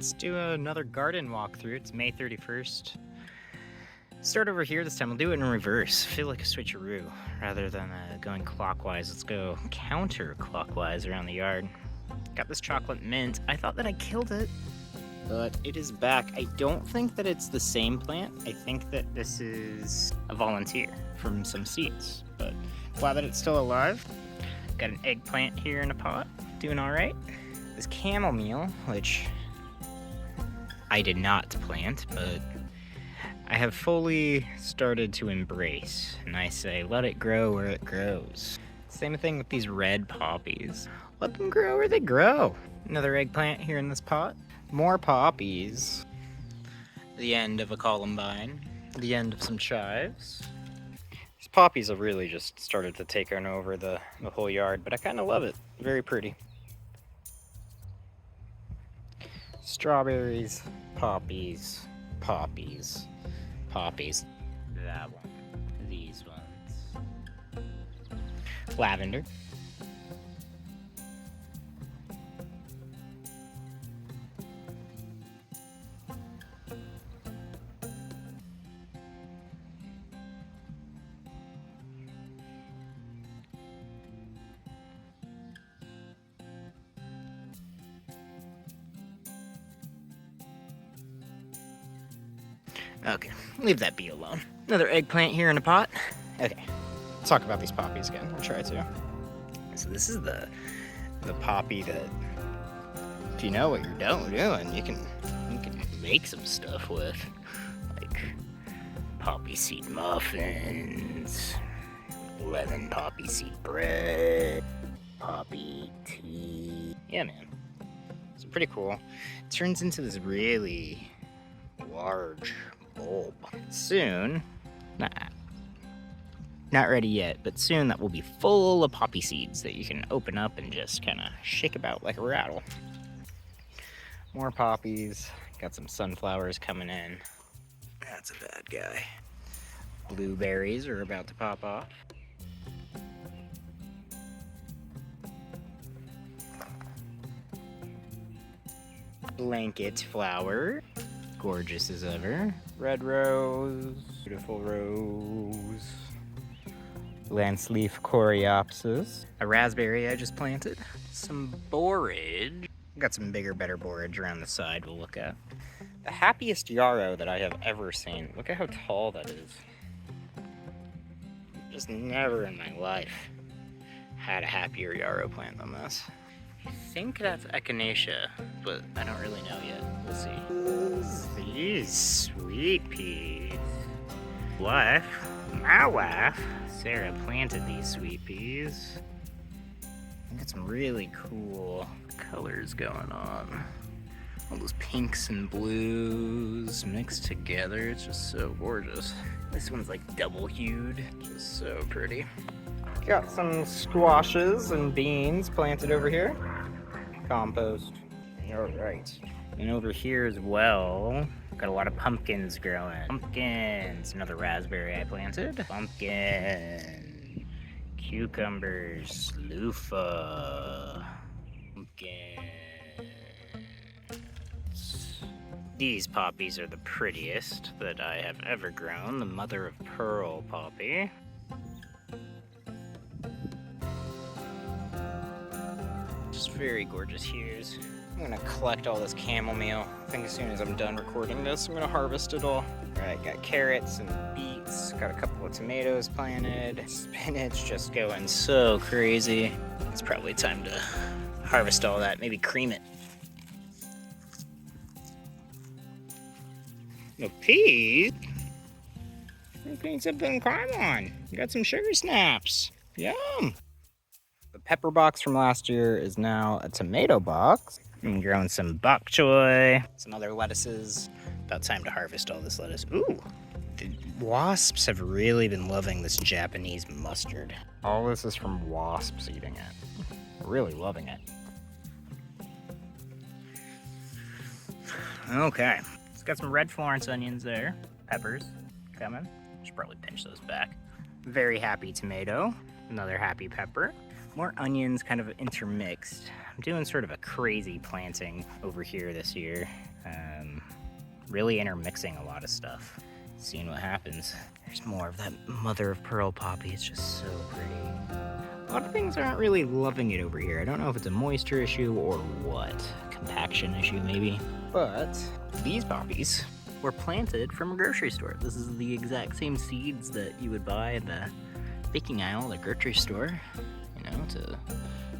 let's do another garden walkthrough. It's May 31st. Start over here this time. We'll do it in reverse. Feel like a switcheroo. Rather than going clockwise, let's go counterclockwise around the yard. Got this chocolate mint. I thought that I killed it, but it is back. I don't think that it's the same plant. I think that this is a volunteer from some seeds, but glad that it's still alive. Got an eggplant here in a pot, doing all right. This chamomile, which I did not plant, but I have fully started to embrace, and I say, let it grow where it grows. Same thing with these red poppies. Let them grow where they grow. Another eggplant here in this pot. More poppies. The end of a columbine. The end of some chives. These poppies have really just started to take on over the whole yard, but I kind of love it. Very pretty. Strawberries, poppies, poppies, poppies. That one. These ones. Lavender. Okay, leave that be alone. Another eggplant here in a pot. Okay, let's talk about these poppies again. I'll try to. So this is the poppy that, if you know what you're doing, you can make some stuff with, like poppy seed muffins, lemon poppy seed bread, poppy tea. Yeah, man. It's pretty cool. It turns into this really large bulb. Soon, not ready yet, but soon that will be full of poppy seeds that you can open up and just kind of shake about like a rattle. More poppies. Got some sunflowers coming in. That's a bad guy. Blueberries are about to pop off. Blanket flower. Gorgeous as ever. Red rose, beautiful rose. Lance leaf coreopsis. A raspberry I just planted. Some borage. Got some bigger, better borage around the side we'll look at. The happiest yarrow that I have ever seen. Look at how tall that is. Just never in my life had a happier yarrow plant than this. I think that's echinacea, but I don't really know yet. We'll see. These sweet peas. My wife, Sarah, planted these sweet peas. Got some really cool colors going on. All those pinks and blues mixed together. It's just so gorgeous. This one's like double hued. Just so pretty. Got some squashes and beans planted over here. Compost. All right. And over here as well, got a lot of pumpkins growing. Pumpkins. Another raspberry I planted. Pumpkin. Cucumbers. Loofah. Pumpkins. These poppies are the prettiest that I have ever grown. The mother of pearl poppy. Just very gorgeous hues. I'm gonna collect all this chamomile. I think as soon as I'm done recording this, I'm gonna harvest it all. All right, got carrots and beets. Got a couple of tomatoes planted. Spinach just going so crazy. It's probably time to harvest all that, maybe cream it. No peas? I'm putting something crime on. Got some sugar snaps. Yum. The pepper box from last year is now a tomato box. I'm growing some bok choy, some other lettuces. About time to harvest all this lettuce. Ooh, the wasps have really been loving this Japanese mustard. All this is from wasps eating it. Really loving it. Okay, it's got some red Florence onions there. Peppers coming. Should probably pinch those back. Very happy tomato. Another happy pepper. More onions kind of intermixed. I'm doing sort of a crazy planting over here this year. Really intermixing a lot of stuff. Seeing what happens. There's more of that mother of pearl poppy. It's just so pretty. A lot of things aren't really loving it over here. I don't know if it's a moisture issue or what. Compaction issue maybe. But these poppies were planted from a grocery store. This is the exact same seeds that you would buy in the baking aisle at the grocery store, you know, to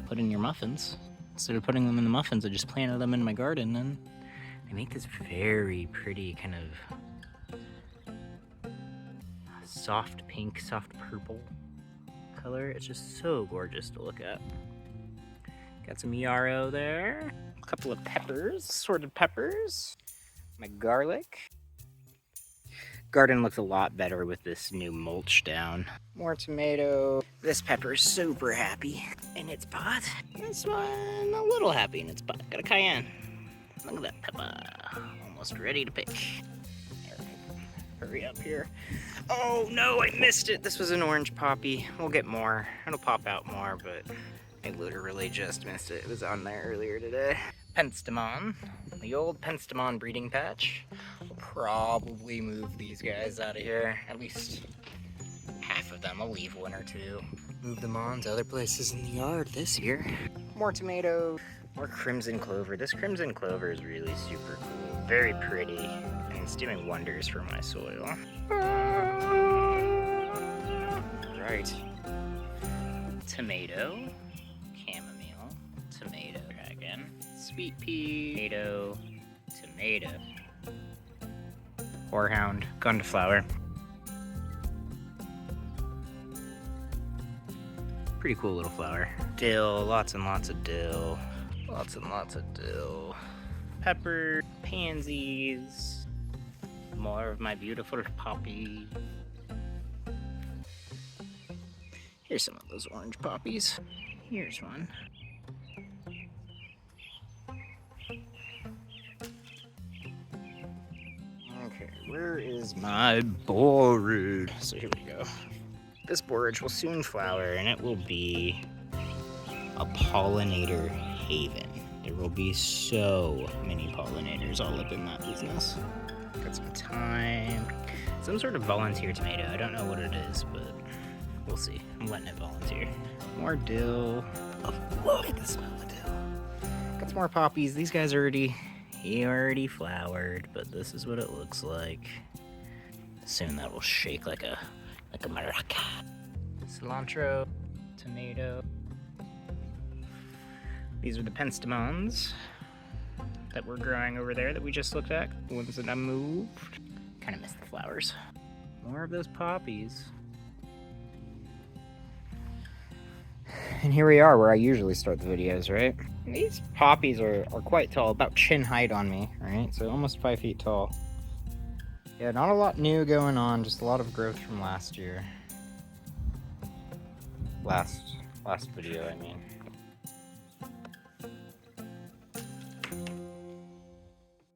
put in your muffins. Instead of putting them in the muffins, I just planted them in my garden, and they make this very pretty kind of soft pink, soft purple color. It's just so gorgeous to look at. Got some yarrow there, a couple of peppers, assorted peppers, my garlic. Garden looks a lot better with this new mulch down. More tomato. This pepper's super happy in its pot. This one a little happy in its pot. Got a cayenne. Look at that pepper. Almost ready to pick. Hurry up here. Oh no, I missed it. This was an orange poppy. We'll get more. It'll pop out more, but I literally just missed it. It was on there earlier today. Penstemon. The old Penstemon breeding patch. We'll probably move these guys out of here. At least half of them. I'll leave one or two. Move them on to other places in the yard this year. More tomato. More crimson clover. This crimson clover is really super cool. Very pretty. And it's doing wonders for my soil. Right. Tomato. Chamomile. Tomato. Dragon. Sweet pea. Tomato. Tomato. Horehound. Gone to flower. Pretty cool little flower. Dill. Lots and lots of dill. Lots and lots of dill. Pepper. Pansies. More of my beautiful poppy. Here's some of those orange poppies. Here's one. Okay, where is my borage? So here we go. This borage will soon flower, and it will be a pollinator haven. There will be so many pollinators all up in that business. Got some thyme. Some sort of volunteer tomato. I don't know what it is, but we'll see. I'm letting it volunteer. More dill. Oh, look at the smell of dill. Got some more poppies. These guys are already flowered, but this is what it looks like. Soon that will shake like a maraca. Cilantro, tomato. These are the penstemons that we're growing over there that we just looked at. The ones that I moved. Kind of missed the flowers. More of those poppies. And here we are where I usually start the videos, right? These poppies are quite tall, about chin height on me, right? So almost 5 feet tall. Yeah, not a lot new going on, just a lot of growth from last year. Last video, I mean.